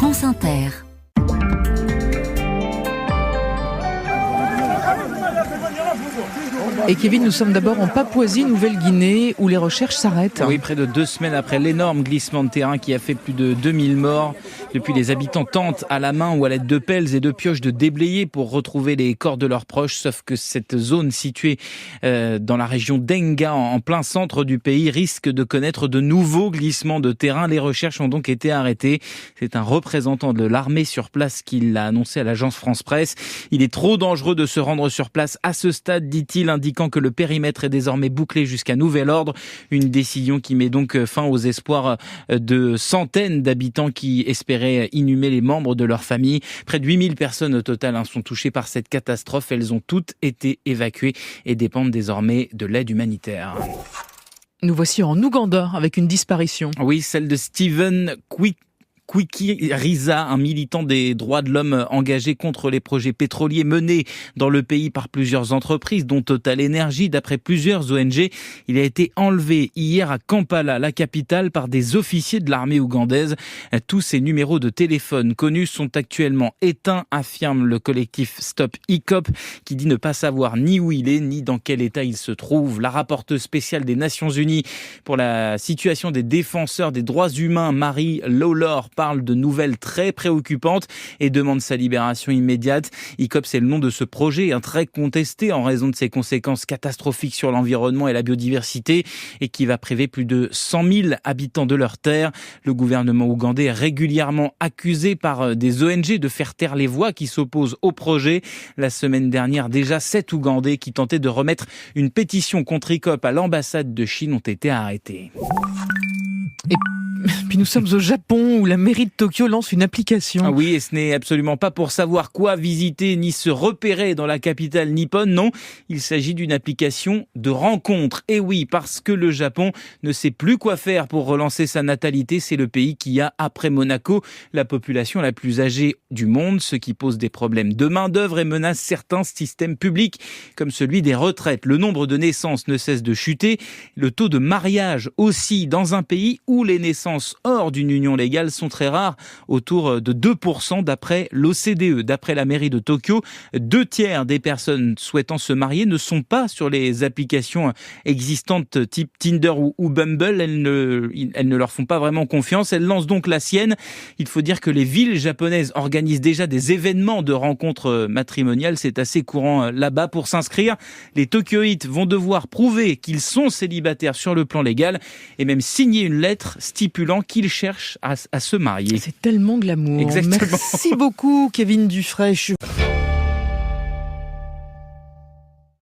France Inter. Et Kevin, nous sommes d'abord en Papouasie, Nouvelle-Guinée, où les recherches s'arrêtent. Oui, près de 2 semaines après l'énorme glissement de terrain qui a fait plus de 2000 morts. Depuis, les habitants tentent à la main ou à l'aide de pelles et de pioches de déblayer pour retrouver les corps de leurs proches. Sauf que cette zone située dans la région d'Enga, en plein centre du pays, risque de connaître de nouveaux glissements de terrain. Les recherches ont donc été arrêtées. C'est un représentant de l'armée sur place qui l'a annoncé à l'agence France Presse. Il est trop dangereux de se rendre sur place à ce stade, dit-il, indiquant que le périmètre est désormais bouclé jusqu'à nouvel ordre. Une décision qui met donc fin aux espoirs de centaines d'habitants qui espéraient inhumer les membres de leur famille. Près de 8000 personnes au total sont touchées par cette catastrophe. Elles ont toutes été évacuées et dépendent désormais de l'aide humanitaire. Nous voici en Ouganda avec une disparition. Oui, celle de Stephen Kwikiriza, un militant des droits de l'homme engagé contre les projets pétroliers menés dans le pays par plusieurs entreprises, dont Total Energy. D'après plusieurs ONG, il a été enlevé hier à Kampala, la capitale, par des officiers de l'armée ougandaise. Tous ses numéros de téléphone connus sont actuellement éteints, affirme le collectif Stop ICOP, qui dit ne pas savoir ni où il est, ni dans quel état il se trouve. La rapporteuse spéciale des Nations Unies pour la situation des défenseurs des droits humains, Marie Lawlor, parle de nouvelles très préoccupantes et demande sa libération immédiate. ICOP, c'est le nom de ce projet, très contesté en raison de ses conséquences catastrophiques sur l'environnement et la biodiversité, et qui va priver plus de 100 000 habitants de leurs terres. Le gouvernement ougandais est régulièrement accusé par des ONG de faire taire les voix qui s'opposent au projet. La semaine dernière, déjà 7 Ougandais qui tentaient de remettre une pétition contre ICOP à l'ambassade de Chine ont été arrêtés. Et puis nous sommes au Japon, où la mairie de Tokyo lance une application. Ah oui, et ce n'est absolument pas pour savoir quoi visiter ni se repérer dans la capitale nippone, non. Il s'agit d'une application de rencontre. Et oui, parce que le Japon ne sait plus quoi faire pour relancer sa natalité. C'est le pays qui a, après Monaco, la population la plus âgée du monde, ce qui pose des problèmes de main-d'œuvre et menace certains systèmes publics, comme celui des retraites. Le nombre de naissances ne cesse de chuter. Le taux de mariage aussi, dans un pays où les naissances hors d'une union légale sont très rares, autour de 2% d'après l'OCDE. D'après la mairie de Tokyo, 2/3 des personnes souhaitant se marier ne sont pas sur les applications existantes type Tinder ou Bumble. Elles ne leur font pas vraiment confiance. Elles lancent donc la sienne. Il faut dire que les villes japonaises organisent déjà des événements de rencontres matrimoniales. C'est assez courant là-bas. Pour s'inscrire, les Tokyoïtes vont devoir prouver qu'ils sont célibataires sur le plan légal et même signer une lettre stipulant qu'ils cherchent à se marier. C'est tellement glamour. Exactement. Merci beaucoup, Kevin Dufray.